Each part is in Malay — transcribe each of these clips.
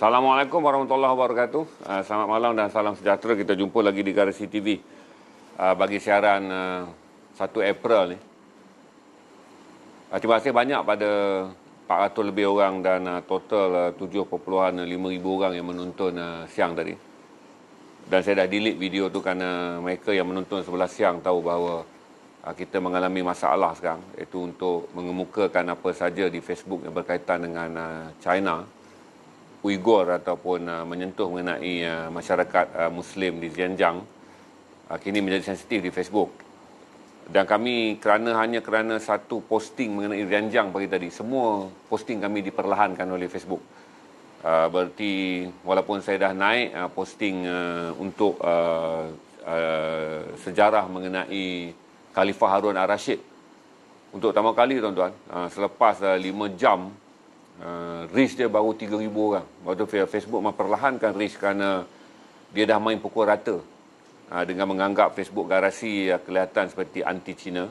Assalamualaikum warahmatullahi wabarakatuh. Selamat malam dan salam sejahtera. Kita jumpa lagi di Garasi TV bagi siaran 1 April ni. Terima kasih banyak pada 400 lebih orang dan total 7.5 ribu orang yang menonton siang tadi. Dan saya dah delete video tu kerana mereka yang menonton sebelah siang tahu bahawa kita mengalami masalah sekarang, iaitu untuk mengemukakan apa saja di Facebook yang berkaitan dengan China, Uyghur ataupun menyentuh mengenai masyarakat Muslim di Xinjiang kini menjadi sensitif di Facebook. Dan kami hanya kerana satu posting mengenai Xinjiang pagi tadi, semua posting kami diperlahankan oleh Facebook. Berarti walaupun saya dah naik posting untuk sejarah mengenai Khalifah Harun Ar-Rashid untuk pertama kali, tuan-tuan, selepas 5 jam, reach dia baru 3,000 orang. Waktu Facebook memperlahankan reach kerana dia dah main pukul rata dengan menganggap Facebook Garasi kelihatan seperti anti-Cina,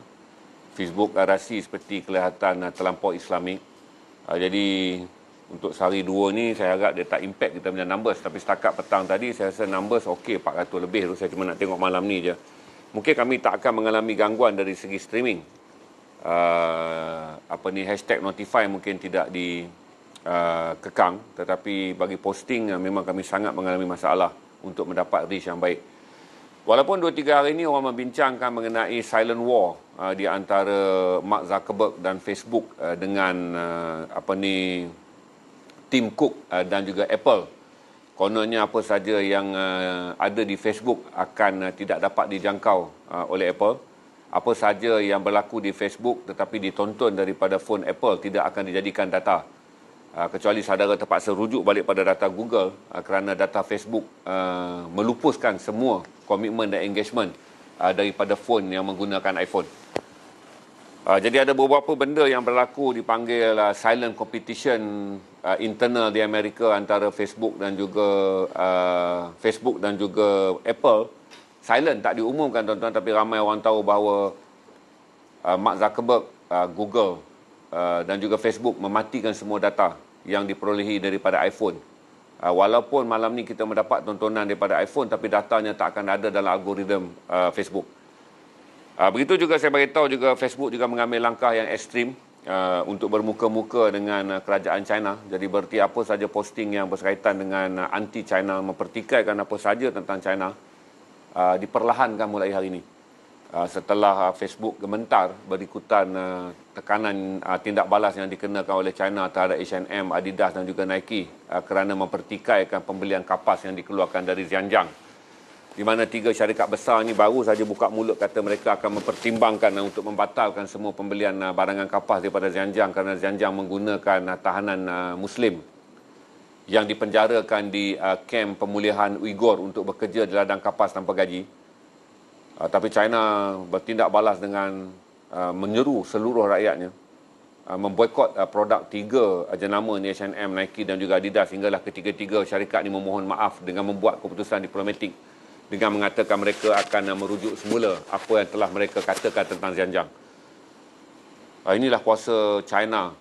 Facebook Garasi seperti kelihatan terlampau Islamik. Jadi untuk sehari dua ni saya harap dia tak impact kita punya numbers. Tapi setakat petang tadi saya rasa numbers okey, 400 lebih tu. Saya cuma nak tengok malam ni je. Mungkin kami tak akan mengalami gangguan dari segi streaming. Hashtag notify mungkin tidak dikekang, tetapi bagi posting memang kami sangat mengalami masalah untuk mendapat reach yang baik. Walaupun 2-3 hari ini orang membincangkan mengenai silent war di antara Mark Zuckerberg dan Facebook dengan Tim Cook dan juga Apple. Kononnya apa saja yang ada di Facebook akan tidak dapat dijangkau oleh Apple. Apa saja yang berlaku di Facebook tetapi ditonton daripada phone Apple tidak akan dijadikan data. Kecuali saudara terpaksa rujuk balik pada data Google kerana data Facebook melupuskan semua komitmen dan engagement daripada phone yang menggunakan iPhone. Jadi ada beberapa benda yang berlaku dipanggil silent competition internal di Amerika antara Facebook dan juga Apple. Silent, tak diumumkan, tuan-tuan, tapi ramai orang tahu bahawa Mark Zuckerberg, Google dan juga Facebook mematikan semua data yang diperolehi daripada iPhone. Walaupun malam ni kita mendapat tontonan daripada iPhone, tapi datanya tak akan ada dalam algoritma Facebook. Begitu juga saya beritahu juga Facebook juga mengambil langkah yang ekstrim untuk bermuka-muka dengan kerajaan China. Jadi berarti apa saja posting yang berkaitan dengan anti-China, mempertikaikan apa saja tentang China, diperlahankan mulai hari ini. Setelah Facebook gementar berikutan tekanan tindak balas yang dikenakan oleh China terhadap H&M, Adidas dan juga Nike kerana mempertikaikan pembelian kapas yang dikeluarkan dari Xinjiang, di mana 3 syarikat besar ni baru saja buka mulut kata mereka akan mempertimbangkan untuk membatalkan semua pembelian barangan kapas daripada Xinjiang kerana Xinjiang menggunakan tahanan Muslim yang dipenjarakan di kem pemulihan Uyghur untuk bekerja di ladang kapas tanpa gaji. Tapi China bertindak balas dengan menyeru seluruh rakyatnya memboikot produk 3 jenama ni, H&M, Nike dan juga Adidas, hinggalah ketiga-tiga syarikat ni memohon maaf dengan membuat keputusan diplomatik dengan mengatakan mereka akan merujuk semula apa yang telah mereka katakan tentang Xinjiang. Inilah kuasa China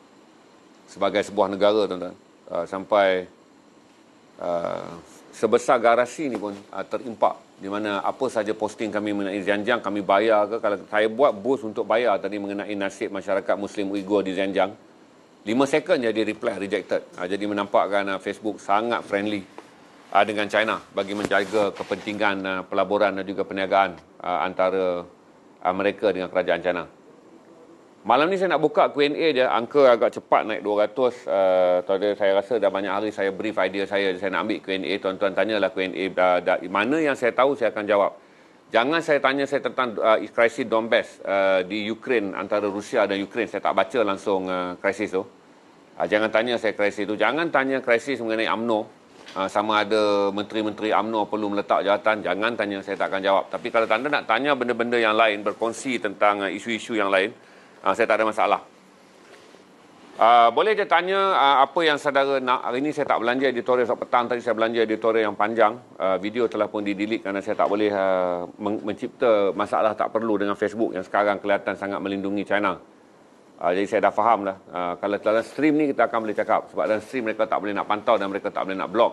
sebagai sebuah negara, tuan-tuan. Sampai sebesar Garasi ni pun terimpak, di mana apa saja posting kami mengenai Xinjiang kami bayar ke. Kalau saya buat boost untuk bayar tadi mengenai nasib masyarakat Muslim Uyghur di Xinjiang, 5 second je dia reply rejected. Jadi menampakkan Facebook sangat friendly dengan China bagi menjaga kepentingan pelaburan dan juga perniagaan antara mereka dengan kerajaan China. Malam ni saya nak buka Q&A je. Angka agak cepat naik 200. Saya rasa dah banyak hari saya brief idea saya nak ambil Q&A. Tuan-tuan tanyalah Q&A. Mana yang saya tahu saya akan jawab. Jangan saya tanya saya tentang krisis Donbass di Ukraine, antara Rusia dan Ukraine. Saya tak baca langsung krisis tu. Jangan tanya saya krisis tu. Jangan tanya krisis mengenai UMNO. Sama ada menteri-menteri UMNO perlu meletak jawatan. Jangan tanya, saya tak akan jawab. Tapi kalau anda nak tanya benda-benda yang lain, berkongsi tentang isu-isu yang lain, saya tak ada masalah. Boleh je tanya apa yang saudara nak. Hari ini saya tak belanja editorial. Sebab petang tadi saya belanja editorial yang panjang. Video telah pun di-delete kerana saya tak boleh mencipta masalah tak perlu dengan Facebook yang sekarang kelihatan sangat melindungi China. Jadi saya dah faham lah. Kalau dalam stream ni kita akan boleh cakap. Sebab dalam stream mereka tak boleh nak pantau dan mereka tak boleh nak block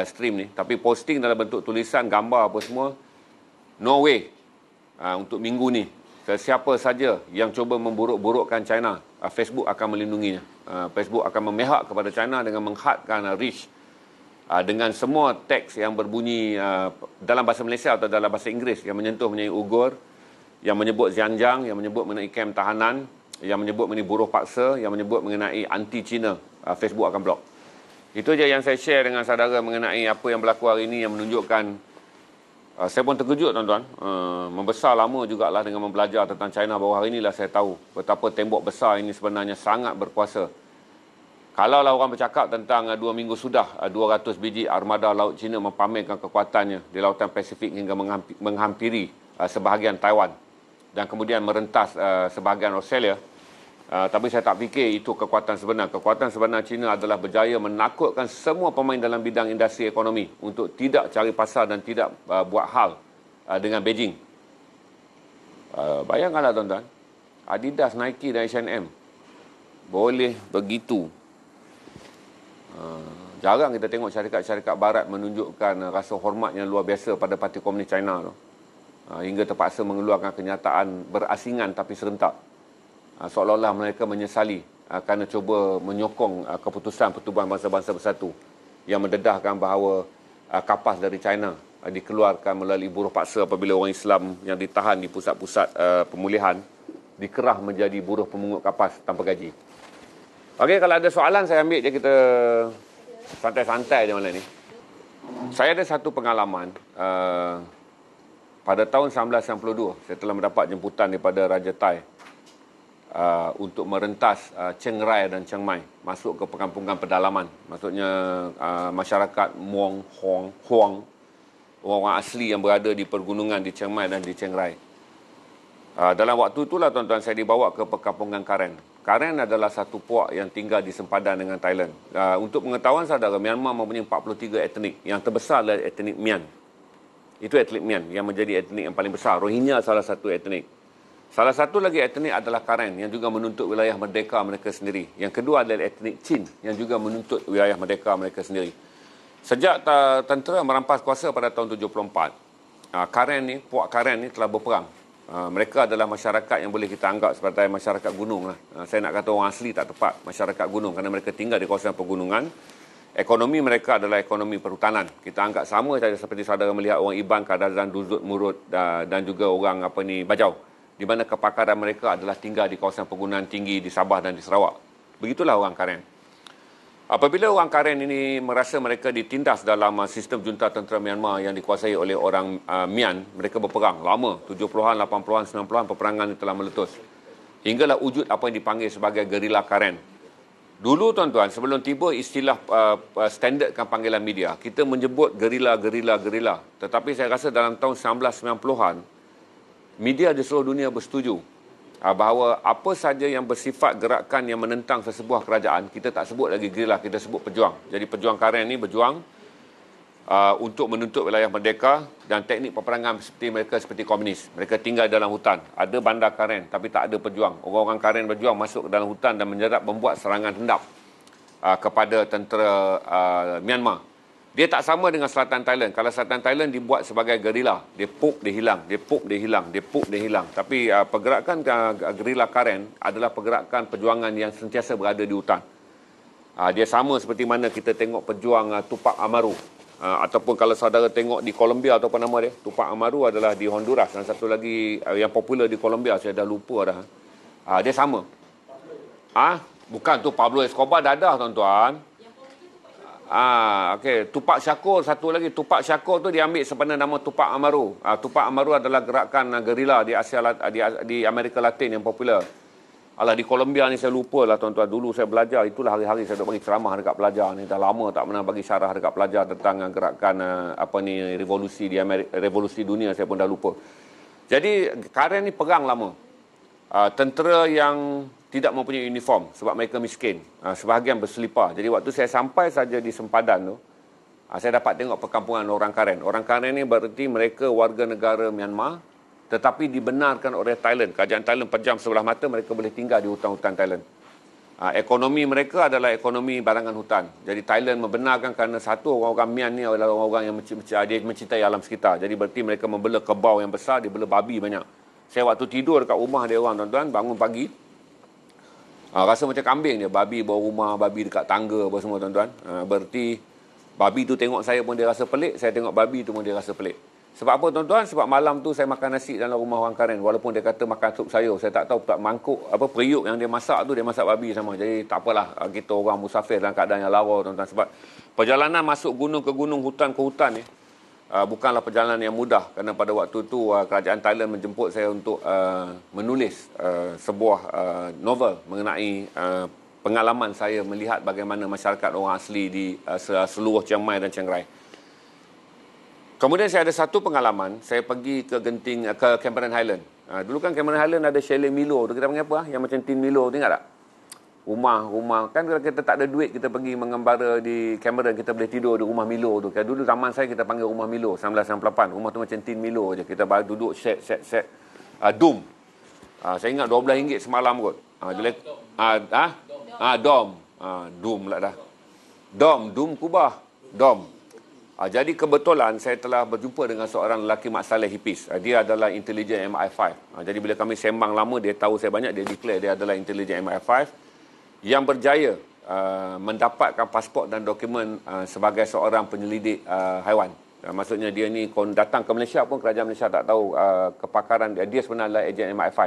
stream ni. Tapi posting dalam bentuk tulisan, gambar apa semua, no way. Untuk minggu ni, sesiapa saja yang cuba memburuk-burukkan China, Facebook akan melindunginya. Facebook akan memihak kepada China dengan menghadkan reach dengan semua teks yang berbunyi dalam bahasa Malaysia atau dalam bahasa Inggeris yang menyentuh mengenai Uyghur, yang menyebut Xinjiang, yang menyebut mengenai kem tahanan, yang menyebut mengenai buruh paksa, yang menyebut mengenai anti-Cina, Facebook akan blok. Itu je yang saya share dengan saudara mengenai apa yang berlaku hari ini, yang menunjukkan saya pun terkejut tuan-tuan. Membesar lama jugalah dengan membelajar tentang China, baru hari inilah saya tahu betapa tembok besar ini sebenarnya sangat berkuasa. Kalaulah orang bercakap tentang 2 minggu sudah 200 biji armada laut China mempamerkan kekuatannya di lautan Pasifik hingga menghampiri sebahagian Taiwan dan kemudian merentas sebahagian Australia. Tapi saya tak fikir itu kekuatan sebenar. Kekuatan sebenar China adalah berjaya menakutkan semua pemain dalam bidang industri ekonomi untuk tidak cari pasar dan tidak buat hal dengan Beijing. Bayangkanlah tuan-tuan, Adidas, Nike dan H&M boleh begitu. Jarang kita tengok syarikat-syarikat barat menunjukkan rasa hormat yang luar biasa pada Parti Komunis China tu. Hingga terpaksa mengeluarkan kenyataan berasingan tapi serentak. Seolah-olah mereka menyesali kerana cuba menyokong keputusan Pertubuhan Bangsa-Bangsa Bersatu yang mendedahkan bahawa kapas dari China dikeluarkan melalui buruh paksa apabila orang Islam yang ditahan di pusat-pusat pemulihan dikerah menjadi buruh pemungut kapas tanpa gaji. Okey, kalau ada soalan saya ambil je, kita santai-santai je malam ni. Saya ada satu pengalaman. Pada tahun 1992, saya telah mendapat jemputan daripada Raja Thai untuk merentas Chiang Rai dan Chiang Mai masuk ke perkampungan pedalaman. Maksudnya masyarakat Muang, Huang, orang-orang asli yang berada di pergunungan di Chiang Mai dan di Chiang Rai. Dalam waktu itulah tuan-tuan saya dibawa ke perkampungan Karen. Karen adalah satu puak yang tinggal di sempadan dengan Thailand. Untuk pengetahuan saudara, Myanmar mempunyai 43 etnik. Yang terbesar adalah etnik Mian. Itu etnik Mian yang menjadi etnik yang paling besar. Rohingya salah satu etnik. Salah satu lagi etnik adalah Karen yang juga menuntut wilayah merdeka mereka sendiri. Yang kedua adalah etnik Chin yang juga menuntut wilayah merdeka mereka sendiri. Sejak tentera merampas kuasa pada tahun 74, Karen ni, puak Karen ni telah berperang. Mereka adalah masyarakat yang boleh kita anggap sebagai masyarakat gunung lah. Saya nak kata orang asli tak tepat, masyarakat gunung, kerana mereka tinggal di kawasan pegunungan. Ekonomi mereka adalah ekonomi perhutanan. Kita anggap sama saja seperti saudara melihat orang Iban, Kadazan, Duzut, Murut dan juga orang Bajau, di mana kepakaran mereka adalah tinggal di kawasan pegunungan tinggi di Sabah dan di Sarawak. Begitulah orang Karen. Apabila orang Karen ini merasa mereka ditindas dalam sistem junta tentera Myanmar yang dikuasai oleh orang Mian, mereka berperang lama, 70-an, 80-an, 90-an, peperangan ini telah meletus. Hinggalah wujud apa yang dipanggil sebagai gerila Karen. Dulu tuan-tuan, sebelum tiba istilah standardkan panggilan media, kita menyebut gerila. Tetapi saya rasa dalam tahun 1990-an, media di seluruh dunia bersetuju bahawa apa saja yang bersifat gerakan yang menentang sesebuah kerajaan, kita tak sebut lagi gerila, kita sebut pejuang. Jadi pejuang Karen ni berjuang untuk menuntut wilayah merdeka, dan teknik peperangan seperti komunis. Mereka tinggal dalam hutan. Ada bandar Karen tapi tak ada pejuang. Orang-orang Karen berjuang masuk ke dalam hutan dan menyerap, membuat serangan hendap kepada tentera Myanmar. Dia tak sama dengan selatan Thailand. Kalau selatan Thailand dibuat sebagai gerila, dia poke, dia hilang, dia poke, dia hilang, dia poke, dia hilang. Tapi pergerakan gerila Karen adalah pergerakan perjuangan yang sentiasa berada di hutan. Dia sama seperti mana kita tengok pejuang Tupac Amaru. Ataupun kalau saudara tengok di Colombia ataupun nama dia, Tupac Amaru adalah di Honduras. Dan satu lagi yang popular di Colombia, saya dah lupa dah. Dia sama. Bukan tu Pablo Escobar dah ada tuan-tuan. Okey, Tupac Shakur, satu lagi Tupac Shakur tu diambil sebenarnya nama Tupac Amaru. Tupac Amaru adalah gerakan gerila di Asia, di Amerika Latin yang popular. Alah, di Colombia ni saya lupa lah tuan-tuan. Dulu saya belajar, itulah hari-hari saya duk bagi ceramah dekat pelajar ni. Dah lama tak pernah bagi syarah dekat pelajar tentang gerakan revolusi di revolusi dunia, saya pun dah lupa. Jadi Karen ni perang lama. Tentera yang tidak mempunyai uniform sebab mereka miskin. Sebahagian berselipar. Jadi waktu saya sampai saja di sempadan tu, saya dapat tengok perkampungan orang Karen. Orang Karen ni berarti mereka warga negara Myanmar, tetapi dibenarkan oleh Thailand. Kerajaan Thailand pejam sebelah mata, mereka boleh tinggal di hutan-hutan Thailand. Ekonomi mereka adalah ekonomi barangan hutan. Jadi Thailand membenarkan kerana satu, orang-orang Mian ni adalah orang-orang yang dia mencintai alam sekitar. Jadi berarti mereka membela kebau yang besar, dia bela babi banyak. Saya waktu tidur dekat rumah dia orang, tuan-tuan, bangun pagi, rasa macam kambing dia. Babi bawah rumah, babi dekat tangga apa semua, tuan-tuan. Berarti babi tu tengok saya pun dia rasa pelik, saya tengok babi tu pun dia rasa pelik. Sebab apa, tuan-tuan? Sebab malam tu saya makan nasi dalam rumah orang Karen. Walaupun dia kata makan sup sayur, saya tak tahu tak mangkuk periuk yang dia masak tu, dia masak babi sama. Jadi tak apalah, kita orang musafir dalam keadaan yang lara, tuan-tuan. Sebab perjalanan masuk gunung ke gunung, hutan ke hutan ni bukanlah perjalanan yang mudah. Kerana pada waktu tu kerajaan Thailand menjemput saya untuk menulis sebuah novel mengenai pengalaman saya melihat bagaimana masyarakat orang asli di seluruh Chiang Mai dan Chiang Rai. Kemudian saya ada satu pengalaman, saya pergi ke Cameron Highland. Dulu kan Cameron Highland ada chalet Milo tu, kita panggil apa? Yang macam tin Milo tu, ingat tak? Rumah. Kan kalau kita tak ada duit, kita pergi mengembara di Cameron, kita boleh tidur di rumah Milo tu. Dulu zaman saya kita panggil rumah Milo, 1998. Rumah tu macam tin Milo je. Kita duduk set. Dom. Saya ingat RM12 semalam kot. Dom. Dom lah dah. Dom kubah. Dom. Jadi kebetulan saya telah berjumpa dengan seorang lelaki Mak Saleh Hipis. Dia adalah intelijen MI5. Jadi bila kami sembang lama, dia tahu saya banyak, dia declare dia adalah intelijen MI5 yang berjaya mendapatkan pasport dan dokumen sebagai seorang penyelidik haiwan. Maksudnya dia ni datang ke Malaysia pun kerajaan Malaysia tak tahu kepakaran dia. Dia sebenarnya adalah ejen MI5.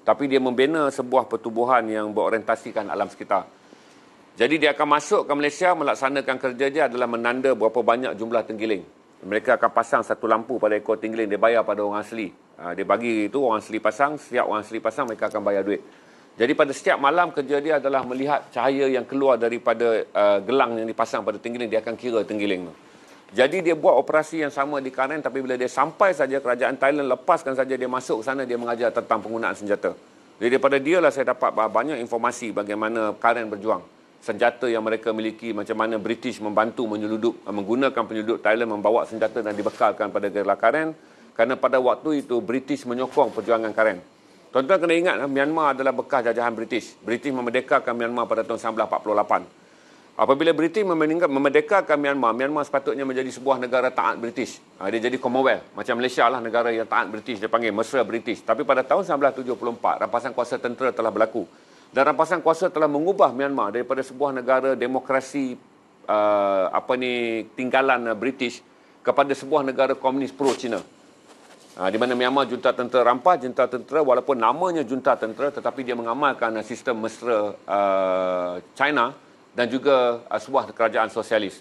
Tapi dia membina sebuah pertubuhan yang berorientasikan alam sekitar. Jadi dia akan masuk ke Malaysia, melaksanakan kerja dia adalah menanda berapa banyak jumlah tenggiling. Mereka akan pasang satu lampu pada ekor tenggiling, dia bayar pada orang asli. Dia bagi itu, orang asli pasang, setiap orang asli pasang, mereka akan bayar duit. Jadi pada setiap malam, kerja dia adalah melihat cahaya yang keluar daripada gelang yang dipasang pada tenggiling, dia akan kira tenggiling tu. Jadi dia buat operasi yang sama di Karen, tapi bila dia sampai saja, kerajaan Thailand lepaskan saja dia masuk ke sana, dia mengajar tentang penggunaan senjata. Jadi daripada dia lah saya dapat banyak informasi bagaimana Karen berjuang. Senjata yang mereka miliki, macam mana British membantu menggunakan penduduk Thailand membawa senjata dan dibekalkan pada gerila Karen. Kerana pada waktu itu British menyokong perjuangan Karen. Tuan-tuan kena ingat, Myanmar adalah bekas jajahan British. British memerdekakan Myanmar pada tahun 1948. Apabila British memerdekakan Myanmar, Myanmar sepatutnya menjadi sebuah negara taat British. Dia jadi Commonwealth. Macam Malaysia lah negara yang taat British, dia panggil mesra British. Tapi pada tahun 1974, rampasan kuasa tentera telah berlaku. Dan rampasan kuasa telah mengubah Myanmar daripada sebuah negara demokrasi tinggalan British kepada sebuah negara komunis pro-Cina. Di mana Myanmar junta tentera rampas, junta tentera walaupun namanya junta tentera tetapi dia mengamalkan sistem mesra China dan juga sebuah kerajaan sosialis.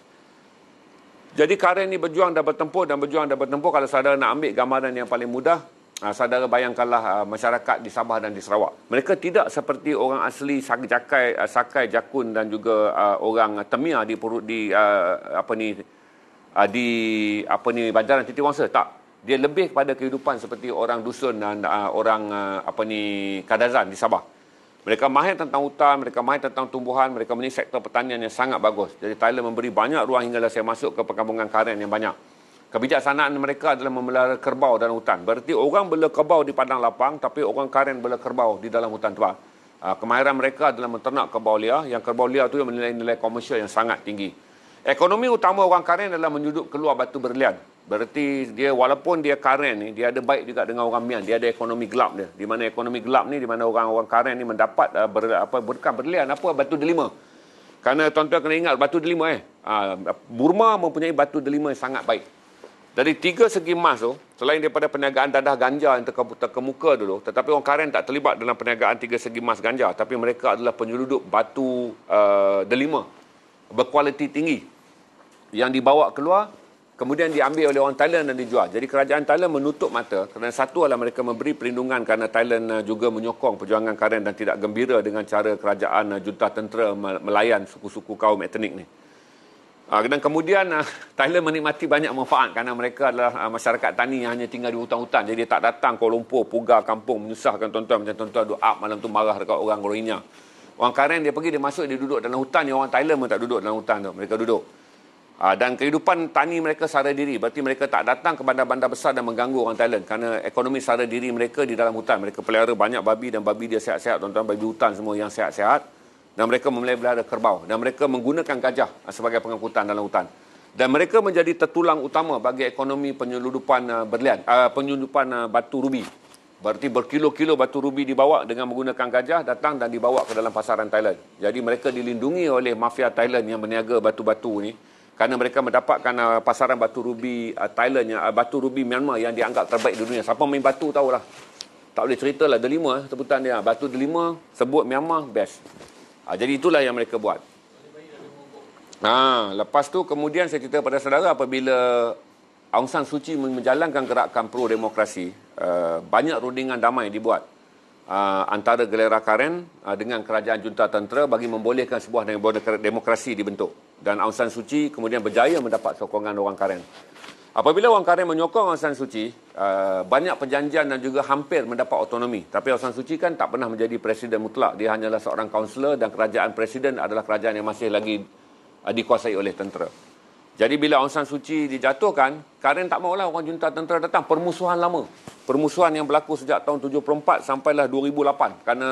Jadi Karen ni berjuang dan bertempur. Kalau saudara nak ambil gambaran yang paling mudah, saudara bayangkanlah masyarakat di Sabah dan di Sarawak. Mereka tidak seperti orang asli Sakai, Jakun dan juga orang Temia di Banjaran Titiwangsa. Tak. Dia lebih kepada kehidupan seperti orang dusun dan orang Kadazan di Sabah. Mereka mahir tentang hutan, mereka mahir tentang tumbuhan, mereka mempunyai sektor pertanian yang sangat bagus. Jadi Thailand memberi banyak ruang hinggalah saya masuk ke perkampungan Karen yang banyak. Kebijaksanaan mereka adalah memelihara kerbau dalam hutan. Berarti orang bela kerbau di padang lapang, tapi orang Karen bela kerbau di dalam hutan tebal. Kemahiran mereka adalah menternak kerbau liar, yang kerbau liar itu yang menilai-nilai komersial yang sangat tinggi. Ekonomi utama orang Karen adalah menyuduk keluar batu berlian. Berarti dia walaupun dia Karen ni, dia ada baik juga dengan orang Mian. Dia ada ekonomi gelap dia. Di mana ekonomi gelap ni, di mana orang-orang Karen ni mendapat bukan berlian, batu delima. Kerana tuan-tuan kena ingat batu delima Burma mempunyai batu delima yang sangat baik. Dari 3 segi emas tu, selain daripada perniagaan dadah ganja yang terkemuka dulu, tetapi orang Karen tak terlibat dalam perniagaan 3 segi emas ganja, tapi mereka adalah penyelundup batu delima berkualiti tinggi yang dibawa keluar, kemudian diambil oleh orang Thailand dan dijual. Jadi kerajaan Thailand menutup mata kerana satu adalah mereka memberi perlindungan kerana Thailand juga menyokong perjuangan Karen dan tidak gembira dengan cara kerajaan junta tentera melayan suku-suku kaum etnik ni. Dan kemudian Thailand menikmati banyak manfaat kerana mereka adalah masyarakat tani yang hanya tinggal di hutan-hutan. Jadi dia tak datang Kuala Lumpur, pugar kampung, menyusahkan tuan-tuan. Macam tuan-tuan duduk malam tu marah dekat orang Rohingya. Orang Karen dia pergi, dia masuk, dia duduk dalam hutan. Yang orang Thailand pun tak duduk dalam hutan tu. Mereka duduk. Dan kehidupan tani mereka sara diri. Berarti mereka tak datang ke bandar-bandar besar dan mengganggu orang Thailand. Kerana ekonomi sara diri mereka di dalam hutan. Mereka pelihara banyak babi dan babi dia sihat-sihat. Tuan-tuan, babi hutan semua yang sihat-sihat. Dan mereka memelihara kerbau. Dan mereka menggunakan gajah sebagai pengangkutan dalam hutan. Dan mereka menjadi tertulang utama bagi ekonomi penyeludupan berlian, penyeludupan batu rubi. Berarti berkilo-kilo batu rubi dibawa dengan menggunakan gajah datang dan dibawa ke dalam pasaran Thailand. Jadi mereka dilindungi oleh mafia Thailand yang berniaga batu-batu ni. Kerana mereka mendapatkan pasaran batu rubi Thailand, batu rubi Myanmar yang dianggap terbaik di dunia. Siapa main batu tahulah. Tak boleh cerita lah, delima sebutan dia. Batu delima, sebut Myanmar, best. Jadi itulah yang mereka buat. Lepas tu kemudian saya cerita pada saudara apabila Aung San Suu Kyi menjalankan gerakan pro-demokrasi, banyak rundingan damai dibuat antara Gelera Karen dengan kerajaan junta tentera bagi membolehkan sebuah demokrasi dibentuk. Dan Aung San Suu Kyi kemudian berjaya mendapat sokongan orang Karen. Apabila orang Karen menyokong Aung San Suu Kyi, banyak perjanjian dan juga hampir mendapat otonomi. Tapi Aung San Suu Kyi kan tak pernah menjadi presiden mutlak. Dia hanyalah seorang kaunselor dan kerajaan presiden adalah kerajaan yang masih lagi dikuasai oleh tentera. Jadi bila Aung San Suu Kyi dijatuhkan, Karen tak maulah orang junta tentera datang. Permusuhan lama. Permusuhan yang berlaku sejak tahun 74 sampailah 2008. Kerana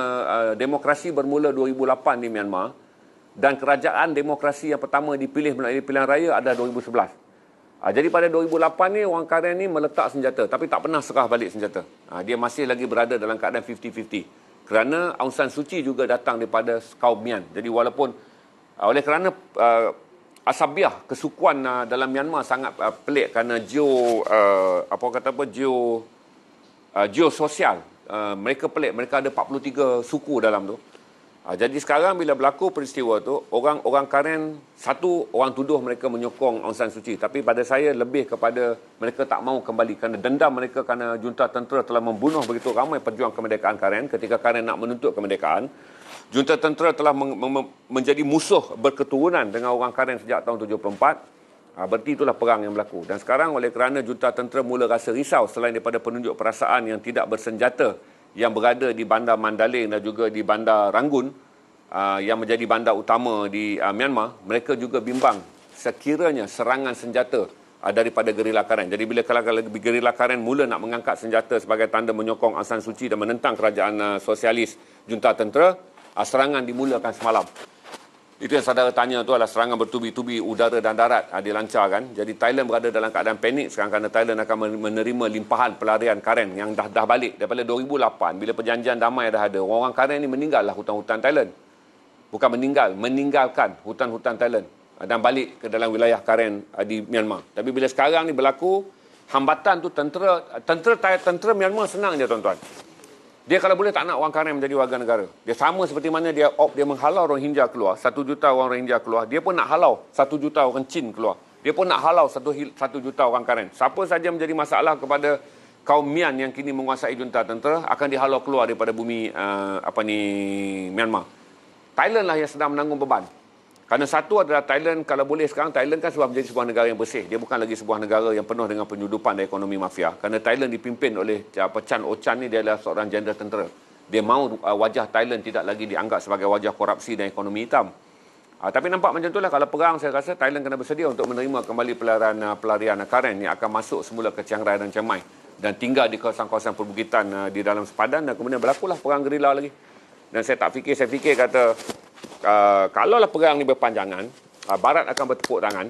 demokrasi bermula 2008 di Myanmar. Dan kerajaan demokrasi yang pertama dipilih melalui pilihan raya adalah 2011. Jadi pada 2008 ni, orang Karen ni meletak senjata. Tapi tak pernah serah balik senjata. Dia masih lagi berada dalam keadaan 50-50. Kerana Aung San Suu Kyi juga datang daripada kaum Mian. Jadi walaupun, oleh kerana asabiah, kesukuan dalam Myanmar sangat pelik. Kerana geososial. Mereka pelik. Mereka ada 43 suku dalam tu. Jadi sekarang bila berlaku peristiwa tu, orang Karen, satu, orang tuduh mereka menyokong Aung San Suu Kyi. Tapi pada saya lebih kepada mereka tak mahu kembali. Kerana dendam mereka kerana junta tentera telah membunuh begitu ramai pejuang kemerdekaan Karen. Ketika Karen nak menuntut kemerdekaan, junta tentera telah menjadi musuh berketurunan dengan orang Karen sejak tahun 74. Berarti itulah perang yang berlaku. Dan sekarang oleh kerana junta tentera mula rasa risau selain daripada penunjuk perasaan yang tidak bersenjata yang berada di bandar Mandalay dan juga di bandar Rangoon, yang menjadi bandar utama di Myanmar, mereka juga bimbang sekiranya serangan senjata daripada gerila Karen. Jadi bila gerila Karen mula nak mengangkat senjata sebagai tanda menyokong Aung San Suu Kyi dan menentang kerajaan sosialis junta tentera, serangan dimulakan semalam. Itu yang saudara tanya tu adalah serangan bertubi-tubi udara dan darat dilancarkan. Jadi Thailand berada dalam keadaan panik sekarang kerana Thailand akan menerima limpahan pelarian Karen yang dah balik daripada 2008 bila perjanjian damai dah ada. Orang Karen ni meninggallah hutan-hutan Thailand. Bukan meninggalkan hutan-hutan Thailand dan balik ke dalam wilayah Karen di Myanmar. Tapi bila sekarang ni berlaku hambatan tu, tentera Myanmar senang je tuan-tuan. Dia kalau boleh tak nak orang Karen menjadi warga negara. Dia sama seperti mana dia menghalau Rohingya keluar, 1 juta orang Rohingya keluar. Dia pun nak halau 1 juta orang Chin keluar. Dia pun nak halau 1 juta orang Karen. Siapa saja menjadi masalah kepada kaum Mian yang kini menguasai junta tentera akan dihalau keluar daripada bumi Myanmar. Thailand lah yang sedang menanggung beban. Kerana satu adalah Thailand, kalau boleh sekarang, Thailand kan sudah menjadi sebuah negara yang bersih. Dia bukan lagi sebuah negara yang penuh dengan penyudupan dan ekonomi mafia. Kerana Thailand dipimpin oleh Chan O-chan ni, dia adalah seorang jenderal tentera. Dia mahu wajah Thailand tidak lagi dianggap sebagai wajah korupsi dan ekonomi hitam. Tapi nampak macam itulah, kalau perang saya rasa Thailand kena bersedia untuk menerima kembali pelarian Karen yang akan masuk semula ke Chiang Rai dan Chiang Mai. Dan tinggal di kawasan-kawasan perbukitan di dalam sepadan dan kemudian berlakulah perang gerila lagi. Dan saya fikir kata, kalaulah perang ni berpanjangan, Barat akan bertepuk tangan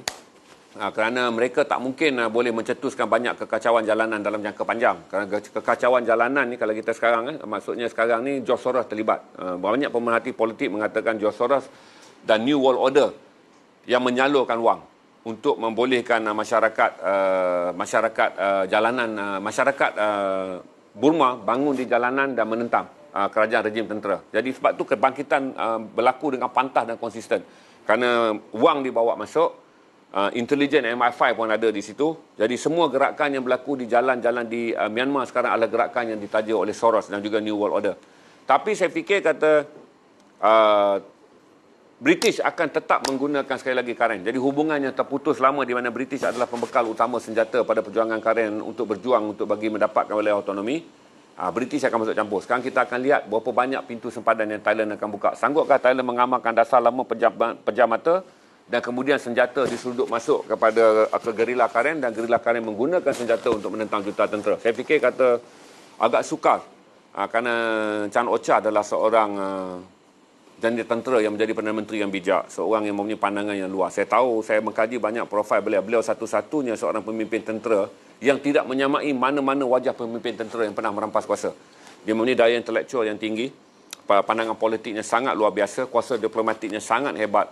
kerana mereka tak mungkin boleh mencetuskan banyak kekacauan jalanan dalam jangka panjang. Kerana kekacauan jalanan ni, kalau kita sekarang, maksudnya sekarang ni George Soros terlibat. Banyak pemerhati politik mengatakan George Soros dan New World Order yang menyalurkan wang untuk membolehkan masyarakat Burma bangun di jalanan dan menentang kerajaan rejim tentera. Jadi sebab tu kebangkitan berlaku dengan pantah dan konsisten. Kerana wang dibawa masuk, intelijen MI5 pun ada di situ. Jadi semua gerakan yang berlaku di jalan-jalan di Myanmar sekarang adalah gerakan yang ditaja oleh Soros dan juga New World Order. Tapi saya fikir kata British akan tetap menggunakan sekali lagi Karen. Jadi hubungannya terputus lama di mana British adalah pembekal utama senjata pada perjuangan Karen untuk berjuang untuk bagi mendapatkan wilayah autonomi. British akan masuk campur. Sekarang kita akan lihat berapa banyak pintu sempadan yang Thailand akan buka. Sanggupkah Thailand mengamalkan dasar lama pejam mata dan kemudian senjata diselundup masuk kepada ke gerila Karen dan gerila Karen menggunakan senjata untuk menentang junta tentera. Saya fikir kata agak sukar kerana Chan Ocha adalah seorang janda tentera yang menjadi Perdana Menteri yang bijak, seorang yang mempunyai pandangan yang luas. Saya tahu, saya mengkaji banyak profil beliau. Beliau satu-satunya seorang pemimpin tentera yang tidak menyamai mana-mana wajah pemimpin tentera yang pernah merampas kuasa. Dia mempunyai daya intelektual yang tinggi, pandangan politiknya sangat luar biasa, kuasa diplomatiknya sangat hebat,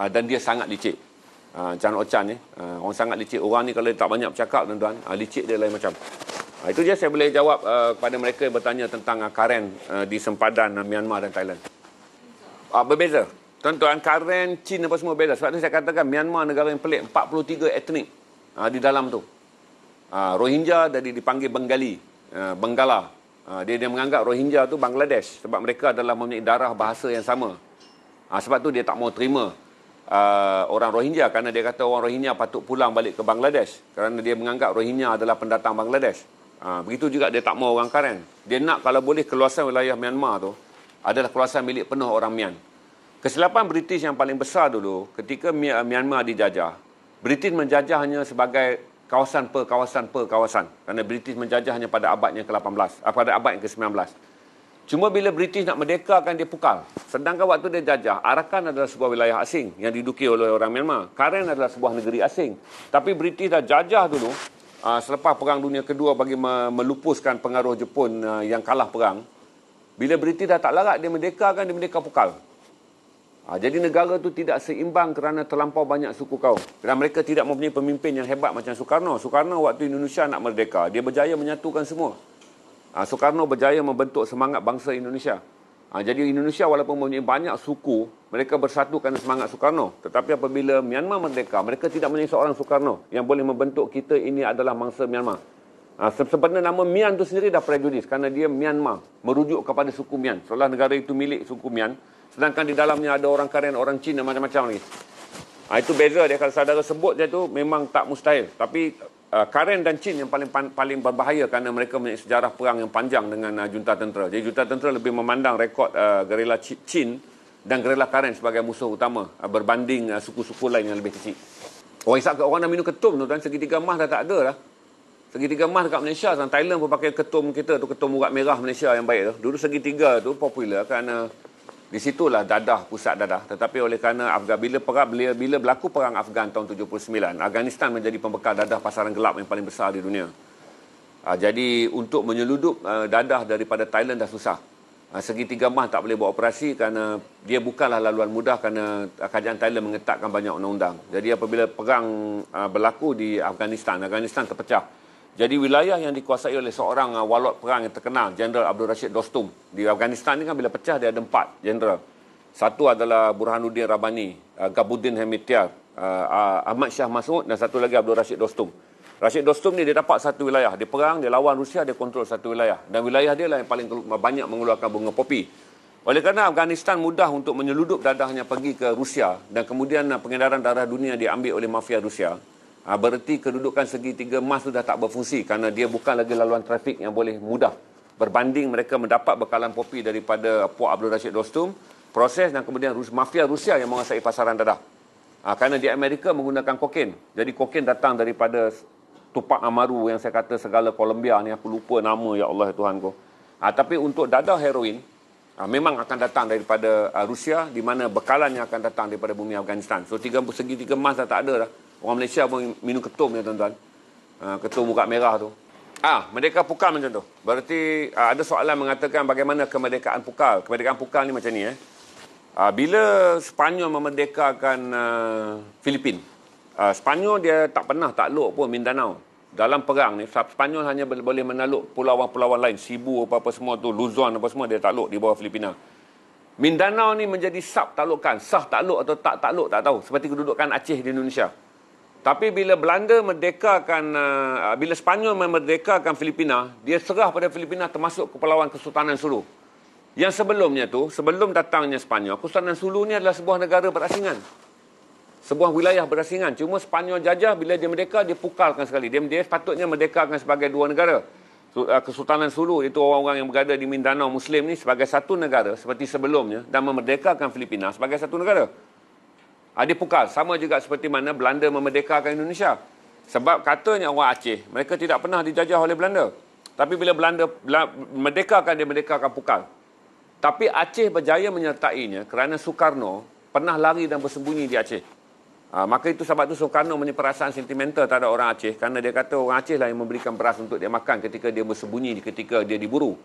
dan dia sangat licik. Chan Ocha ni, orang sangat licik. Orang ni kalau dia tak banyak bercakap, tuan-tuan, licik dia lain macam. Itu je saya boleh jawab kepada mereka yang bertanya tentang Karen di sempadan Myanmar dan Thailand. Berbeza. Tuan-tuan, Karen, Cina apa semua beza. Sebab tu saya katakan Myanmar negara yang pelik. 43 etnik di dalam tu. Rohingya dari dipanggil Bengali, Benggala. Dia menganggap Rohingya tu Bangladesh. Sebab mereka adalah mempunyai darah bahasa yang sama. Sebab tu dia tak mau terima orang Rohingya. Kerana dia kata orang Rohingya patut pulang balik ke Bangladesh. Kerana dia menganggap Rohingya adalah pendatang Bangladesh. Begitu juga dia tak mau orang Karen. Dia nak kalau boleh keluasan wilayah Myanmar tu adalah kawasan milik penuh orang Myan. Kesilapan British yang paling besar dulu, ketika Myanmar dijajah, British menjajah hanya sebagai kawasan per kawasan per kawasan. Kerana British menjajah hanya pada abad yang ke-18, pada abad yang ke-19. Cuma bila British nak merdekakan, dia pukal. Sedangkan waktu dia jajah, Arakan adalah sebuah wilayah asing yang diduduki oleh orang Myanmar. Karen adalah sebuah negeri asing. Tapi British dah jajah dulu, selepas Perang Dunia Kedua bagi melupuskan pengaruh Jepun yang kalah perang. Bila British dah tak larat, dia merdekakan, dia merdeka pukal. Jadi negara tu tidak seimbang kerana terlampau banyak suku kaum. Dan mereka tidak mempunyai pemimpin yang hebat macam Soekarno. Soekarno waktu Indonesia nak merdeka, dia berjaya menyatukan semua. Soekarno berjaya membentuk semangat bangsa Indonesia. Jadi Indonesia walaupun mempunyai banyak suku, mereka bersatu kerana semangat Soekarno. Tetapi apabila Myanmar merdeka, mereka tidak mempunyai seorang Soekarno yang boleh membentuk kita ini adalah bangsa Myanmar. Sebenarnya nama Myan itu sendiri dah prejudis kerana dia Myanmar, merujuk kepada suku Myan. Seolah negara itu milik suku Myan, sedangkan di dalamnya ada orang Karen, orang Cina, macam-macam lagi. Itu beza dia. Kalau saudara sebut dia tu memang tak mustahil. Tapi Karen dan Cina yang paling berbahaya kerana mereka mempunyai sejarah perang yang panjang dengan junta tentera. Jadi junta tentera lebih memandang rekod gerila Cina dan gerila Karen sebagai musuh utama berbanding suku-suku lain yang lebih kecil. Orang isap orang dah minum ketum tu kan, segitiga emas dah tak ada dah. Segitiga emas dekat Malaysia, Thailand pun pakai ketum kita tu, ketum urat merah Malaysia yang baik tu. Dulu segitiga tu popular kerana di situlah dadah, pusat dadah. Tetapi oleh kerana bila berlaku perang Afghan tahun 79, Afghanistan menjadi pembekal dadah pasaran gelap yang paling besar di dunia. Jadi untuk menyeludup dadah daripada Thailand dah susah. Segitiga emas tak boleh buat operasi kerana dia bukanlah laluan mudah kerana kerajaan Thailand mengetatkan banyak undang-undang. Jadi apabila perang berlaku di Afghanistan terpecah. Jadi wilayah yang dikuasai oleh seorang walot perang yang terkenal, Jeneral Abdul Rashid Dostum. Di Afghanistan ni kan bila pecah dia ada 4 jeneral. Satu adalah Burhanuddin Rabbani, Gabuddin Hemitiar, Ahmad Shah Masud dan satu lagi Abdul Rashid Dostum. Rashid Dostum ni dia dapat satu wilayah. Dia perang, dia lawan Rusia, dia kontrol satu wilayah. Dan wilayah dia lah yang paling banyak mengeluarkan bunga popi. Oleh kerana Afghanistan mudah untuk menyeludup dadahnya pergi ke Rusia dan kemudian pengedaran darah dunia diambil oleh mafia Rusia. Bererti kedudukan segitiga emas sudah tak berfungsi kerana dia bukan lagi laluan trafik yang boleh mudah. Berbanding mereka mendapat bekalan popi daripada Puak Abdul Rashid Dostum, proses dan kemudian mafia Rusia yang menguasai pasaran dadah. Kerana di Amerika menggunakan kokain. Jadi kokain datang daripada Tupac Amaru yang saya kata segala Colombia ni, aku lupa nama, ya Allah Tuhan ko. Tapi untuk dadah heroin, memang akan datang daripada Rusia, di mana bekalannya akan datang daripada bumi Afghanistan. So segitiga emas dah tak ada dah. Orang Malaysia pun minum ketum ya tuan-tuan. Ketum urat merah tu. Merdeka pukal macam tu. Berarti ada soalan mengatakan bagaimana kemerdekaan pukal. Kemerdekaan pukal ni macam ni. Bila Sepanyol memerdekakan Filipin, Sepanyol dia tak pernah takluk pun Mindanao. Dalam perang ni, Sepanyol hanya boleh menakluk pulauan-pulauan lain. Cebu apa-apa semua tu, Luzon apa semua dia takluk di bawah Filipina. Mindanao ni menjadi sub taklukan. Sah takluk atau tak takluk tak tahu. Seperti kedudukan Aceh di Indonesia. Tapi bila Belanda merdekakan, bila Sepanyol memerdekakan Filipina, dia serah pada Filipina termasuk Kepulauan Kesultanan Sulu. Yang sebelumnya tu, sebelum datangnya Sepanyol, Kesultanan Sulu ni adalah sebuah negara berasingan. Sebuah wilayah berasingan. Cuma Sepanyol jajah, bila dia merdeka, dia pukalkan sekali. Dia sepatutnya merdekakan sebagai dua negara. Kesultanan Sulu, itu orang-orang yang berada di Mindanao Muslim ni sebagai satu negara, seperti sebelumnya, dan memerdekakan Filipina sebagai satu negara. Dia pukal. Sama juga seperti mana Belanda memerdekakan Indonesia. Sebab katanya orang Aceh, mereka tidak pernah dijajah oleh Belanda. Tapi bila Belanda merdekakan, dia merdekakan pukal. Tapi Aceh berjaya menyertainya kerana Soekarno pernah lari dan bersembunyi di Aceh. Maka itu sebab itu Soekarno punya perasaan sentimental terhadap orang Aceh, kerana dia kata orang Aceh lah yang memberikan beras untuk dia makan ketika dia bersembunyi, ketika dia diburu.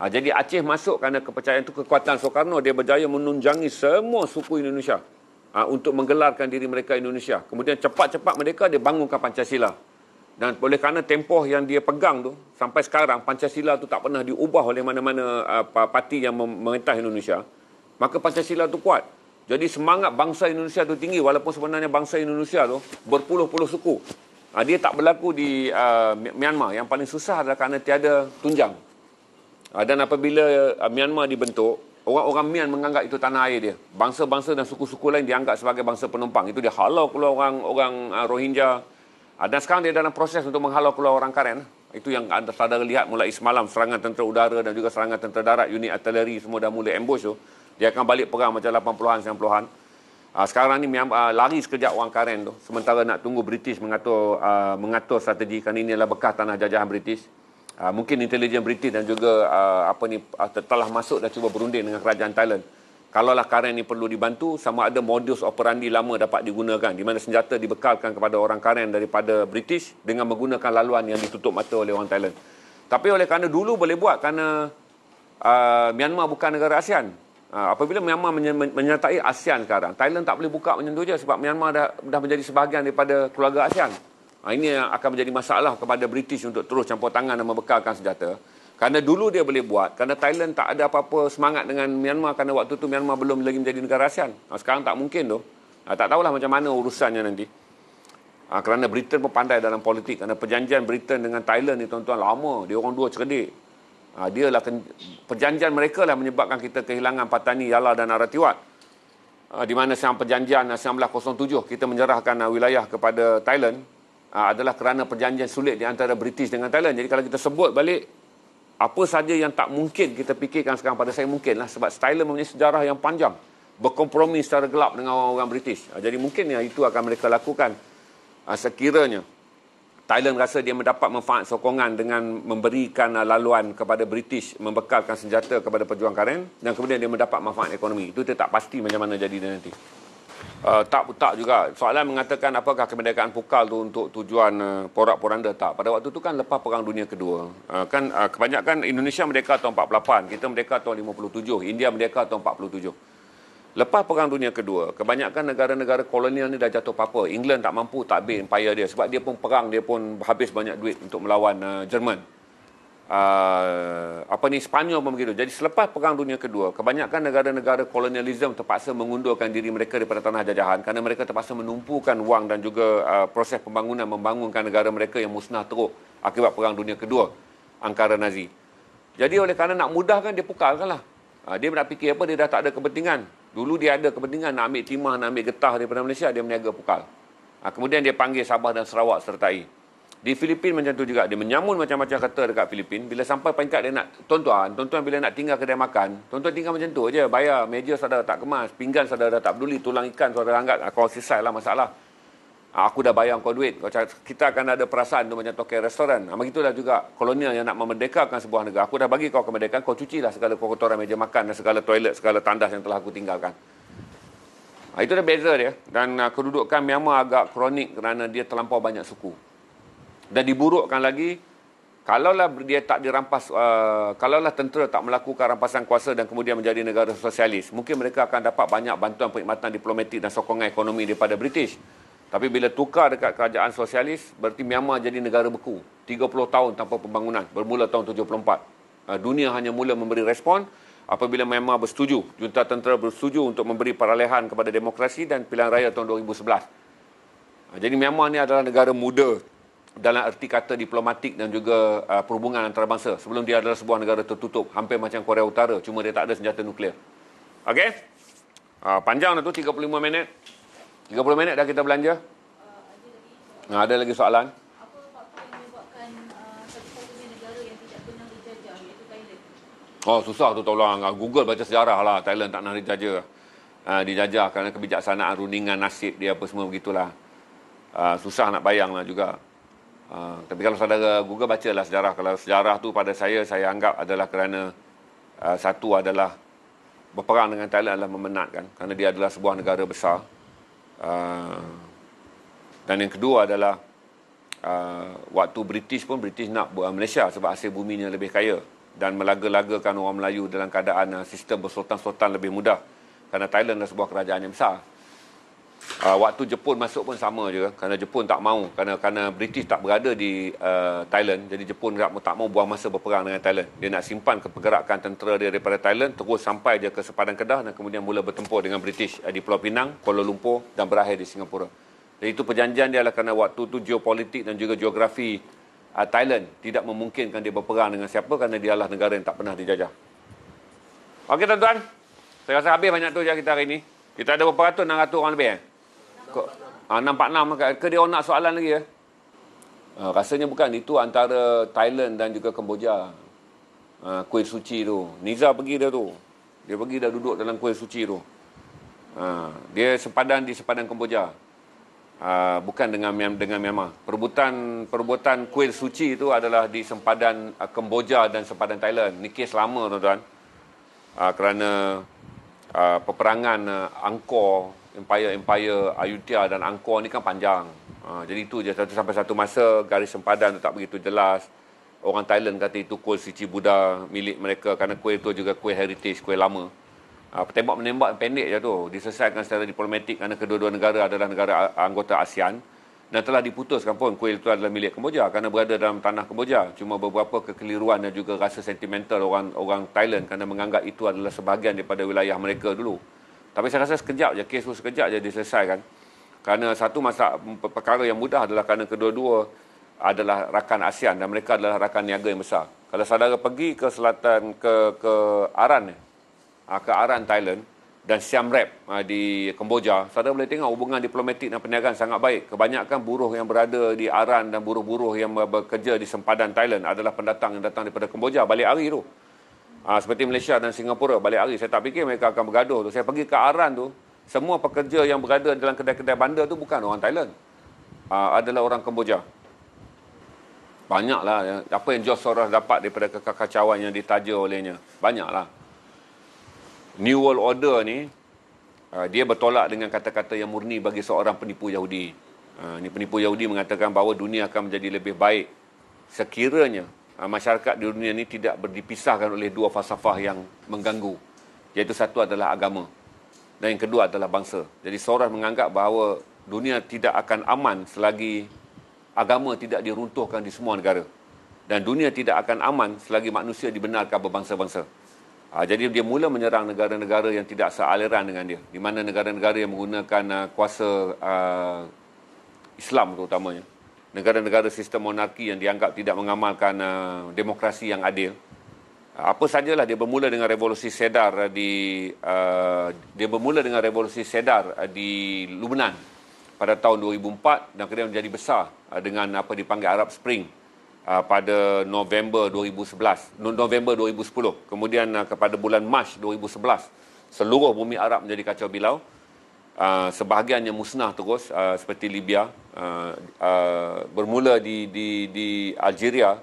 Jadi Aceh masuk kerana kepercayaan itu, kekuatan Soekarno, dia berjaya menunjangi semua suku Indonesia untuk menggelarkan diri mereka Indonesia. Kemudian cepat-cepat mereka dia bangunkan Pancasila. Dan oleh kerana tempoh yang dia pegang tu sampai sekarang, Pancasila tu tak pernah diubah oleh mana-mana parti yang memerintah Indonesia, maka Pancasila tu kuat. Jadi semangat bangsa Indonesia tu tinggi, walaupun sebenarnya bangsa Indonesia tu berpuluh-puluh suku. Dia tak berlaku di Myanmar. Yang paling susah adalah kerana tiada tunjang. Dan apabila Myanmar dibentuk, orang-orang Myan menganggap itu tanah air dia. Bangsa-bangsa dan suku-suku lain dianggap sebagai bangsa penumpang. Itu dia halau keluar orang Rohingya. Dan sekarang dia dalam proses untuk menghalau keluar orang Karen. Itu yang anda saudara lihat mulai semalam, serangan tentera udara dan juga serangan tentera darat, unit artileri semua dah mulai ambush tu. Dia akan balik perang macam 80-an, 90-an. Sekarang ni lari sekejap orang Karen tu. Sementara nak tunggu British mengatur strategi, kerana ini adalah bekas tanah jajahan British. Mungkin intelijen British dan juga telah masuk dan cuba berunding dengan kerajaan Thailand. Kalaulah Karen ni perlu dibantu, sama ada modus operandi lama dapat digunakan, di mana senjata dibekalkan kepada orang Karen daripada British dengan menggunakan laluan yang ditutup mata oleh orang Thailand. Tapi oleh kerana dulu boleh buat, kerana Myanmar bukan negara ASEAN. Apabila Myanmar menyertai ASEAN sekarang, Thailand tak boleh buka macam tu je, sebab Myanmar dah menjadi sebahagian daripada keluarga ASEAN. Ini yang akan menjadi masalah kepada British untuk terus campur tangan dan membekalkan senjata. Kerana dulu dia boleh buat, kerana Thailand tak ada apa-apa semangat dengan Myanmar, kerana waktu tu Myanmar belum lagi menjadi negara ASEAN. Sekarang tak mungkin tu. Tak tahulah macam mana urusannya nanti. Kerana Britain pun pandai dalam politik. Kerana perjanjian Britain dengan Thailand ni tuan-tuan lama. Dia orang dua cerdik. Perjanjian mereka lah menyebabkan kita kehilangan Patani, Yala dan Narathiwat. Di mana siang perjanjian 1907 kita menyerahkan wilayah kepada Thailand adalah kerana perjanjian sulit di antara British dengan Thailand. Jadi kalau kita sebut balik, apa saja yang tak mungkin kita fikirkan sekarang, pada saya mungkin lah. Sebab Thailand mempunyai sejarah yang panjang, berkompromi secara gelap dengan orang-orang British. Jadi mungkin itu akan mereka lakukan sekiranya Thailand rasa dia mendapat manfaat sokongan dengan memberikan laluan kepada British, membekalkan senjata kepada pejuang Karen, dan kemudian dia mendapat manfaat ekonomi. Itu dia tak pasti macam mana jadi nanti. Tak juga. Soalan mengatakan apakah kemerdekaan pukal tu untuk tujuan porak-poranda, tak. Pada waktu tu kan lepas Perang Dunia Kedua. Kebanyakan Indonesia merdeka tahun 48, kita merdeka tahun 57, India merdeka tahun 47. Lepas Perang Dunia Kedua, kebanyakan negara-negara kolonial ni dah jatuh papa. England tak mampu takbir empire dia, sebab dia pun perang, dia pun habis banyak duit untuk melawan Jerman. Spanyol pun begitu. Jadi selepas Perang Dunia Kedua, kebanyakan negara-negara kolonialisme terpaksa mengundurkan diri mereka daripada tanah jajahan, kerana mereka terpaksa menumpukan wang dan juga proses pembangunan, membangunkan negara mereka yang musnah teruk akibat Perang Dunia Kedua, angkara Nazi. Jadi oleh kerana nak mudahkan, dia pukalkanlah. Dia nak fikir apa, dia dah tak ada kepentingan. Dulu dia ada kepentingan nak ambil timah, nak ambil getah daripada Malaysia, dia meniaga pukal. Kemudian dia panggil Sabah dan Sarawak sertai. Di Filipin macam tu juga, dia menyamun macam-macam kata dekat Filipin. Bila sampai peringkat dia nak, tuan-tuan bila nak tinggal kedai makan, tuan-tuan tinggal macam tu je, bayar, meja saudara tak kemas, pinggan saudara tak peduli, tulang ikan saudara anggap, kau selesai lah masalah. Aku dah bayar kau duit. Kita akan ada perasaan tu macam tokai restoran. Begitulah juga kolonial yang nak memerdekakan sebuah negara. Aku dah bagi kau kemerdekaan, kau cucilah segala kotoran meja makan dan segala toilet, segala tandas yang telah aku tinggalkan. Itu dah beza dia. Dan kedudukan Myanmar agak kronik kerana dia terlampau banyak suku. Dan diburukkan lagi, kalaulah dia tak dirampas, kalaulah tentera tak melakukan rampasan kuasa dan kemudian menjadi negara sosialis, mungkin mereka akan dapat banyak bantuan perkhidmatan diplomatik dan sokongan ekonomi daripada British. Tapi bila tukar dekat kerajaan sosialis, berarti Myanmar jadi negara beku. 30 tahun tanpa pembangunan, bermula tahun 74. Dunia hanya mula memberi respon apabila Myanmar bersetuju, junta tentera bersetuju untuk memberi peralihan kepada demokrasi dan pilihan raya tahun 2011. Jadi Myanmar ni adalah negara muda dalam erti kata diplomatik dan juga perhubungan antarabangsa. Sebelum dia adalah sebuah negara tertutup, hampir macam Korea Utara, cuma dia tak ada senjata nuklear. Okey? Panjang dah tu, 35 minit. 30 minit dah kita belanja. Ada lagi soalan? Apa faktor yang menyebabkan satu-satunya negara yang tidak pernah dijajah, iaitu Thailand? Susah tu tolong. Google baca sejarah lah. Thailand tak pernah dijajah. dijajah kerana kebijaksanaan, rundingan nasib dia apa semua begitulah. Susah nak bayanglah juga. Tapi kalau saudara Google bacalah sejarah. Kalau sejarah tu pada saya anggap adalah kerana satu adalah berperang dengan Thailand adalah memenatkan kerana dia adalah sebuah negara besar. Dan yang kedua adalah waktu British nak buat Malaysia sebab hasil buminya lebih kaya dan melaga-lagakan orang Melayu dalam keadaan sistem bersultan-sultan lebih mudah kerana Thailand adalah sebuah kerajaan yang besar. Waktu Jepun masuk pun sama je kerana Jepun tak mau kerana British tak berada di Thailand, jadi Jepun tak mau buang masa berperang dengan Thailand. Dia nak simpan pergerakan tentera dia daripada Thailand terus sampai dia ke sepadan Kedah dan kemudian mula bertempur dengan British di Pulau Pinang, Kuala Lumpur dan berakhir di Singapura. Jadi itu perjanjian dia adalah kerana waktu tu geopolitik dan juga geografi Thailand tidak memungkinkan dia berperang dengan siapa kerana dia adalah negara yang tak pernah dijajah. Okey tuan-tuan, saya rasa habis banyak tu je kita hari ini. Kita ada berapa ratus? 600 orang lebih 646 ke dia orang nak soalan lagi ya? Rasanya bukan. Itu antara Thailand dan juga Kemboja. Kuil suci tu. Niza pergi dah tu. Dia pergi dah duduk dalam kuil suci tu. Dia sepadan di sepadan Kemboja. Bukan dengan Myanmar. Perbuatan kuil suci itu adalah di sempadan Kemboja dan sempadan Thailand. Ni kes lama tuan-tuan. Kerana peperangan Angkor, Empire Ayutthaya dan Angkor ni kan panjang. Jadi itu je sampai satu masa garis sempadan tu tak begitu jelas. Orang Thailand kata itu kuil suci Buddha milik mereka kerana kuil itu juga kuil heritage, kuil lama. Tembak menembak pendek je tu. Diselesaikan secara diplomatik kerana kedua-dua negara adalah negara anggota ASEAN dan telah diputuskan pun kuil itu adalah milik Kemboja kerana berada dalam tanah Kemboja. Cuma beberapa kekeliruan dan juga rasa sentimental orang Thailand kerana menganggap itu adalah sebahagian daripada wilayah mereka dulu. Tapi saya rasa sekejap je, kes tu sekejap je diselesaikan. Kerana satu perkara yang mudah adalah kerana kedua-dua adalah rakan ASEAN dan mereka adalah rakan niaga yang besar. Kalau saudara pergi ke selatan, ke Aran Thailand dan Siam Reap di Kemboja, saudara boleh tengok hubungan diplomatik dan perniagaan sangat baik. Kebanyakan buruh yang berada di Aran dan buruh-buruh yang bekerja di sempadan Thailand adalah pendatang yang datang daripada Kemboja balik hari tu. Seperti Malaysia dan Singapura balik hari. Saya tak fikir mereka akan bergaduh tu. Saya pergi ke Aran tu, semua pekerja yang berada dalam kedai-kedai bandar tu bukan orang Thailand, adalah orang Kemboja. Banyaklah apa yang George Soros dapat daripada kekacauan yang ditaja olehnya. Banyaklah. New World Order ni dia bertolak dengan kata-kata yang murni bagi seorang penipu Yahudi. Ni penipu Yahudi mengatakan bahawa dunia akan menjadi lebih baik sekiranya masyarakat di dunia ini tidak dipisahkan oleh dua falsafah yang mengganggu, iaitu satu adalah agama dan yang kedua adalah bangsa. Jadi Soros menganggap bahawa dunia tidak akan aman selagi agama tidak diruntuhkan di semua negara dan dunia tidak akan aman selagi manusia dibenarkan berbangsa-bangsa. Jadi dia mula menyerang negara-negara yang tidak sealiran dengan dia, di mana negara-negara yang menggunakan kuasa Islam terutamanya, negara-negara sistem monarki yang dianggap tidak mengamalkan demokrasi yang adil. Apa sajalah dia bermula dengan revolusi Sedar di Lubnan pada tahun 2004 dan kemudian menjadi besar dengan apa dipanggil Arab Spring pada November 2010. Kemudian kepada bulan Mac 2011 seluruh bumi Arab menjadi kacau bilau. Sebahagiannya musnah terus, seperti Libya, bermula di Algeria,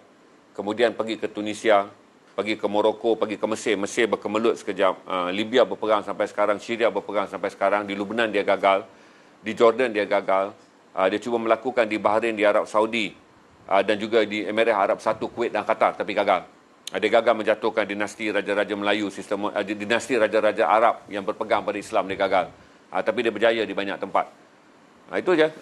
kemudian pergi ke Tunisia, pergi ke Morocco, pergi ke Mesir. Mesir berkemelut sekejap, Libya berperang sampai sekarang, Syria berperang sampai sekarang, di Lubnan dia gagal, di Jordan dia gagal, dia cuba melakukan di Bahrain, di Arab Saudi, dan juga di Emirat Arab Satu, Kuwait dan Qatar, tapi gagal. Dia gagal menjatuhkan dinasti Raja-Raja Melayu, dinasti Raja-Raja Arab yang berpegang pada Islam, dia gagal. Tapi dia berjaya di banyak tempat. Itu je.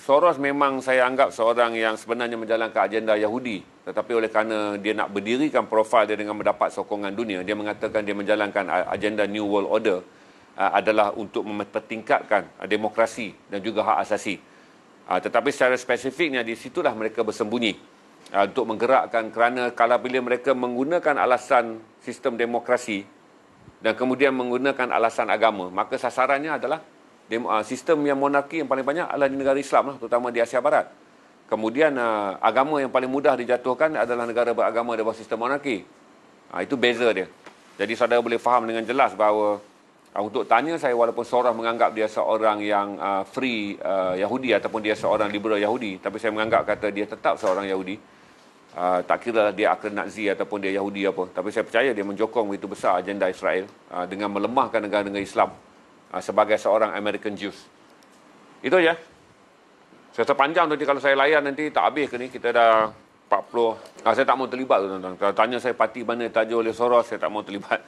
Soros memang saya anggap seorang yang sebenarnya menjalankan agenda Yahudi, tetapi oleh kerana dia nak berdirikan profil dia dengan mendapat sokongan dunia, dia mengatakan dia menjalankan agenda New World Order adalah untuk mempertingkatkan demokrasi dan juga hak asasi. Tetapi secara spesifiknya di situlah mereka bersembunyi untuk menggerakkan, kerana kalau bila mereka menggunakan alasan sistem demokrasi dan kemudian menggunakan alasan agama, maka sasarannya adalah sistem yang monarki yang paling banyak adalah di negara Islam, terutama di Asia Barat. Kemudian agama yang paling mudah dijatuhkan adalah negara beragama di bawah sistem monarki. Itu beza dia. Jadi saudara boleh faham dengan jelas bahawa Untuk tanya saya, walaupun Soros menganggap dia seorang yang free Yahudi ataupun dia seorang liberal Yahudi, tapi saya menganggap kata dia tetap seorang Yahudi. Tak kira dia akar Nazi ataupun dia Yahudi apa. Tapi saya percaya dia menjokong begitu besar agenda Israel dengan melemahkan negara-negara Islam sebagai seorang American Jews. Itu aja. Saya terpanjang nanti kalau saya layan nanti tak habis ke ni. Kita dah 40. Saya tak mau terlibat tuan-tuan. Kalau tanya saya parti mana ditajuk oleh Soros, saya tak mau terlibat.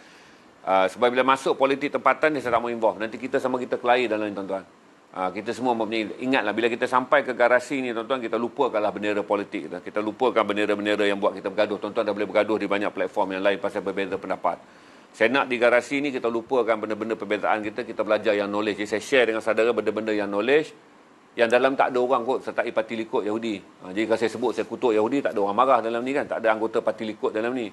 Sebab bila masuk politik tempatan ni saya tak mau involve. Nanti kita sama kita kelahi dalam ni tuan-tuan. Kita semua mempunyai, ingatlah bila kita sampai ke garasi ni tuan-tuan, kita lupakanlah bendera politik kita lupakan bendera-bendera yang buat kita bergaduh. Tuan-tuan dah boleh bergaduh di banyak platform yang lain pasal berbeza pendapat. Saya nak di garasi ni kita lupakan benda-benda perbezaan kita belajar yang knowledge. Jadi saya share dengan saudara benda-benda yang knowledge, yang dalam tak ada orang kot sertai parti Likud Yahudi. Jadi kalau saya sebut saya kutuk Yahudi, tak ada orang marah dalam ni kan, tak ada anggota parti Likud dalam ni.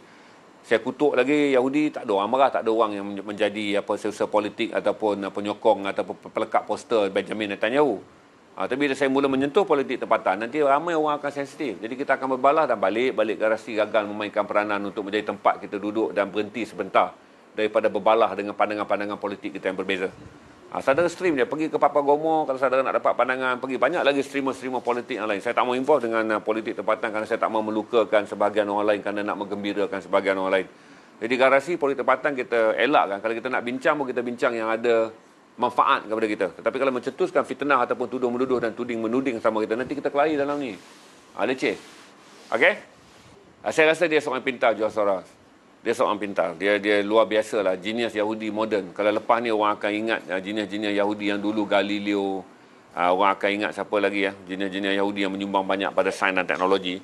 Saya kutuk lagi Yahudi, tak ada orang marah, tak ada orang yang menjadi seusaha politik ataupun penyokong ataupun pelekat poster Benjamin Netanyahu. Tapi bila saya mula menyentuh politik tempatan, nanti ramai orang akan sensitif. Jadi kita akan berbalah dan balik garasi gagal memainkan peranan untuk menjadi tempat kita duduk dan berhenti sebentar daripada berbalah dengan pandangan-pandangan politik kita yang berbeza. Saudara stream dia, pergi ke Papa Gomo kalau saudara nak dapat pandangan, pergi banyak lagi streamer-streamer politik yang lain. Saya tak mau involve dengan politik tempatan kerana saya tak mau melukakan sebahagian orang lain kerana nak menggembirakan sebahagian orang lain. Jadi garasi politik tempatan kita elakkan. Kalau kita nak bincang pun kita bincang yang ada manfaat kepada kita. Tetapi kalau mencetuskan fitnah ataupun tuduh-menuduh dan tuding-menuding sama kita, nanti kita kelahi dalam ni. Leceh. Okey? Saya rasa dia seorang pintar, George Soros. Dia seorang pintar. Dia luar biasa lah. Genius Yahudi moden. Kalau lepas ni orang akan ingat genius-genius Yahudi yang dulu Galileo. Orang akan ingat siapa lagi ya. Genius-genius Yahudi yang menyumbang banyak pada sains dan teknologi.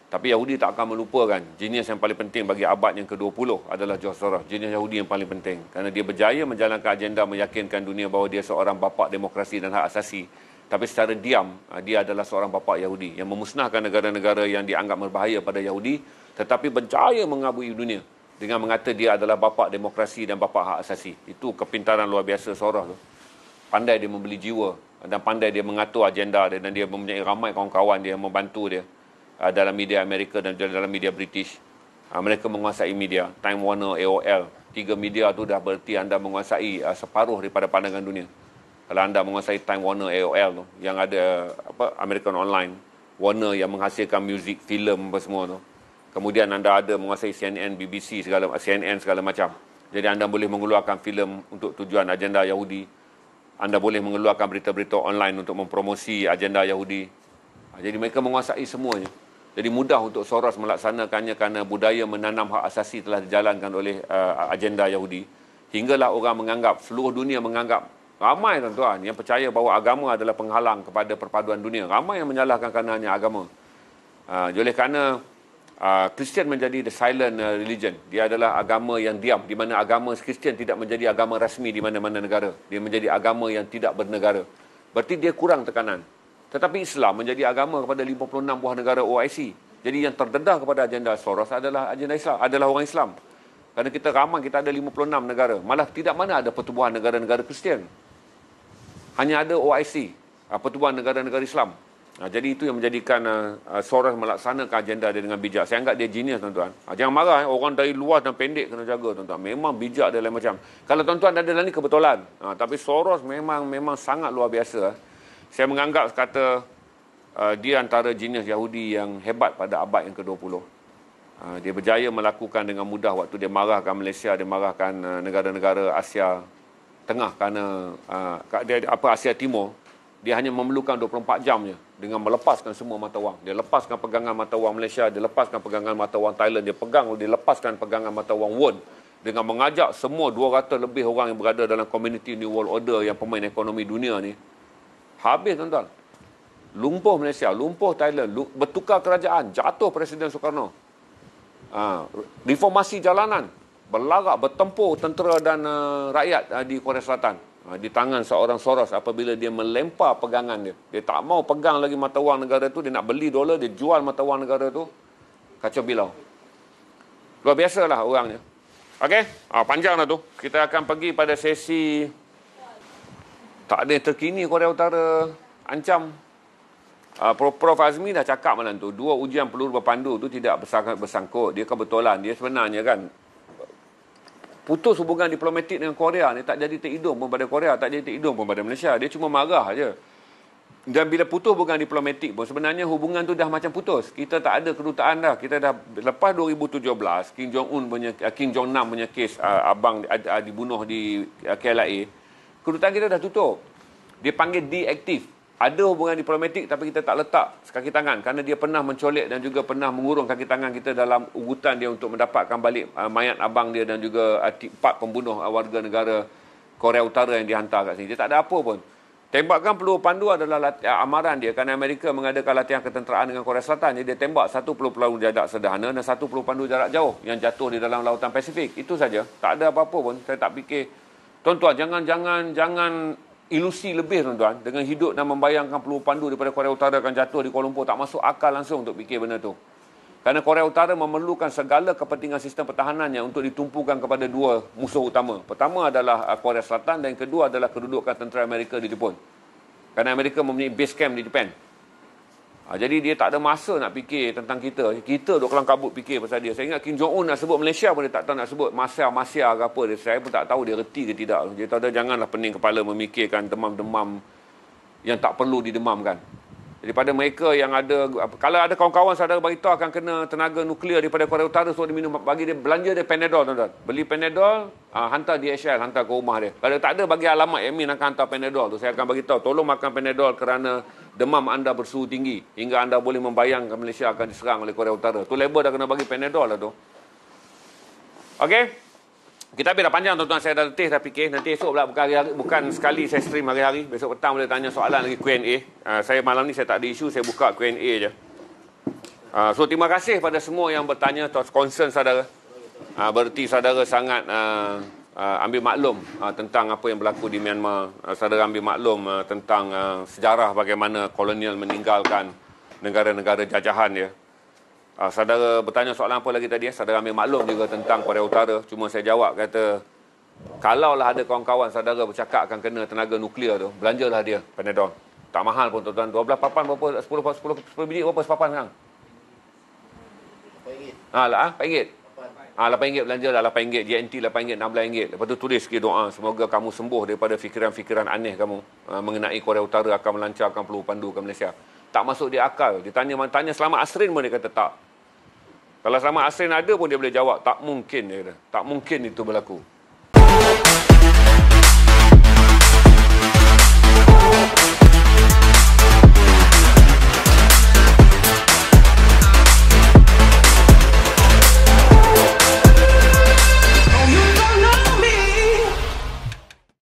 Tapi Yahudi tak akan melupakan. Genius yang paling penting bagi abad yang ke-20 adalah George Soros. Genius Yahudi yang paling penting. Kerana dia berjaya menjalankan agenda meyakinkan dunia bahawa dia seorang bapa demokrasi dan hak asasi. Tapi secara diam, dia adalah seorang bapa Yahudi yang memusnahkan negara-negara yang dianggap berbahaya pada Yahudi. Tetapi berjaya mengabui dunia dengan mengata dia adalah bapa demokrasi dan bapa hak asasi. Itu kepintaran luar biasa Soros tu. Pandai dia membeli jiwa dan pandai dia mengatur agenda dia, dan dia mempunyai ramai kawan-kawan dia yang membantu dia dalam media Amerika dan dalam media British. Mereka menguasai media, Time Warner, AOL. 3 media tu dah berarti anda menguasai separuh daripada pandangan dunia. Kalau anda menguasai Time Warner, AOL tu, yang ada American Online, Warner yang menghasilkan muzik, filem apa semua tu. Kemudian anda ada menguasai CNN, BBC, CNN segala macam. Jadi anda boleh mengeluarkan filem untuk tujuan agenda Yahudi. Anda boleh mengeluarkan berita-berita online untuk mempromosi agenda Yahudi. Jadi mereka menguasai semuanya. Jadi mudah untuk Soros melaksanakannya kerana budaya menanam hak asasi telah dijalankan oleh agenda Yahudi. Hinggalah orang menganggap, seluruh dunia menganggap, ramai tuan-tuan yang percaya bahawa agama adalah penghalang kepada perpaduan dunia. Ramai yang menyalahkan kerana hanya agama. Oleh kerana Kristian menjadi the silent religion. Dia adalah agama yang diam, di mana agama Kristian tidak menjadi agama rasmi di mana-mana negara. Dia menjadi agama yang tidak bernegara. Berarti dia kurang tekanan. Tetapi Islam menjadi agama kepada 56 buah negara OIC. Jadi yang terdedah kepada agenda Soros adalah agenda Islam, adalah orang Islam. Kerana kita ramai, kita ada 56 negara. Malah tidak mana ada pertubuhan negara-negara Kristian. Hanya ada OIC, pertubuhan negara-negara Islam. Jadi itu yang menjadikan Soros melaksanakan agenda dia dengan bijak. Saya anggap dia genius tuan-tuan. Jangan marah, orang dari luar dan pendek kena jaga tuan-tuan. Memang bijak dia lain macam. Kalau tuan-tuan ada dalam ni kebetulan. Tapi Soros memang sangat luar biasa. Saya menganggap kata dia antara genius Yahudi yang hebat pada abad yang ke-20. Dia berjaya melakukan dengan mudah waktu dia marahkan Malaysia, dia marahkan negara-negara Asia Tengah kerana Asia Timur. Dia hanya memerlukan 24 jam je dengan melepaskan semua mata wang. Dia lepaskan pegangan mata wang Malaysia, dia lepaskan pegangan mata wang Thailand, dia lepaskan pegangan mata wang Won dengan mengajak semua 200 lebih orang yang berada dalam komuniti New World Order yang pemain ekonomi dunia ni. Habis tuan-tuan. Lumpuh Malaysia, lumpuh Thailand, bertukar kerajaan, jatuh Presiden Soekarno. Reformasi jalanan, berlarak, bertempur tentera dan rakyat di Korea Selatan. Di tangan seorang Soros apabila dia melempar pegangan dia. Dia tak mau pegang lagi mata wang negara tu. Dia nak beli dolar, dia jual mata wang negara tu. Kacau bilau. Luar biasalah orangnya. Okey? Panjang dah tu. Kita akan pergi pada sesi tak ada yang terkini Korea Utara ancam. Prof Azmi dah cakap malam tu. 2 ujian peluru berpandu tu tidak bersangkut. Dia kebetulan. Dia sebenarnya kan putus hubungan diplomatik dengan Korea ni tak jadi terhidung pun pada Korea, tak jadi terhidung pun pada Malaysia. Dia cuma marah aje. Dan bila putus hubungan diplomatik pun sebenarnya hubungan tu dah macam putus. Kita tak ada kedutaan dah. Kita dah lepas 2017 Kim Jong Nam punya kes abang dibunuh di KLIA. Kedutaan kita dah tutup. Dia panggil deaktif. Ada hubungan diplomatik tapi kita tak letak kaki tangan kerana dia pernah mencolek dan juga pernah mengurung kaki tangan kita dalam ugutan dia untuk mendapatkan balik mayat abang dia dan juga 4 pembunuh warga negara Korea Utara yang dihantar kat sini. Dia tak ada apa pun. Tembakan peluru pandu adalah amaran dia kerana Amerika mengadakan latihan ketenteraan dengan Korea Selatan. Jadi dia tembak 1 peluru pandu jarak sederhana dan 1 peluru pandu jarak jauh yang jatuh di dalam lautan Pasifik. Itu saja. Tak ada apa-apa pun. Saya tak fikir. Tuan-tuan, jangan ilusi lebih tuan-tuan dengan hidup dan membayangkan peluru pandu daripada Korea Utara akan jatuh di Kuala Lumpur. Tak masuk akal langsung untuk fikir benda tu. Kerana Korea Utara memerlukan segala kepentingan sistem pertahanannya untuk ditumpukan kepada 2 musuh utama. Pertama adalah Korea Selatan dan yang kedua adalah kedudukan tentera Amerika di Jepun. Kerana Amerika mempunyai base camp di Jepun. Jadi dia tak ada masa nak fikir tentang kita. Kita duk kelang kabut fikir pasal dia. Saya ingat Kim Jong Un nak sebut Malaysia pun dia tak tahu nak sebut Malaysia ke apa. Saya pun tak tahu dia reti ke tidak. Dia tahu janganlah pening kepala memikirkan demam-demam yang tak perlu didemamkan. Daripada mereka yang ada, kalau ada kawan-kawan saudara beritahu akan kena tenaga nuklear daripada Korea Utara, so dia minum, bagi dia, belanja dia Panadol, tuan-tuan. Beli Panadol, hantar DHL, hantar ke rumah dia. Kalau tak ada, bagi alamat admin akan hantar Panadol tu. Saya akan beritahu, tolong makan Panadol kerana demam anda bersuhu tinggi, hingga anda boleh membayangkan Malaysia akan diserang oleh Korea Utara. Tu label dah kena bagi Panadol lah tu. Okey? Kita habis dah panjang tuan-tuan, saya dah letih dah fikir. Nanti esok pula bukan sekali saya stream hari-hari. Besok petang boleh tanya soalan lagi Q&A. Saya malam ni saya tak ada isu, saya buka Q&A je. So terima kasih pada semua yang bertanya, concern saudara. Berarti saudara sangat ambil maklum tentang apa yang berlaku di Myanmar. Saudara ambil maklum tentang sejarah bagaimana kolonial meninggalkan negara-negara jajahan dia. Saudara bertanya soalan apa lagi tadi? Saudara ambil maklum juga tentang Korea Utara. Cuma saya jawab kata, kalaulah ada kawan-kawan saudara bercakap akan kena tenaga nuklear tu, belanjalah dia Panadol. Tak mahal pun tuan-tuan. 12 papan berapa? 10 biji berapa sepapan sekarang? RM8. RM8 belanja lah, RM8, JNT RM8, RM16. Lepas tu tulis sikit doa, semoga kamu sembuh daripada fikiran-fikiran aneh kamu mengenai Korea Utara akan melancarkan peluru pandu ke Malaysia. Tak masuk di akal. Ditanya Selamat Asrin pun dia kata tak. Kalau Selamat Asrin ada pun dia boleh jawab, tak mungkin dia kata. Tak mungkin itu berlaku.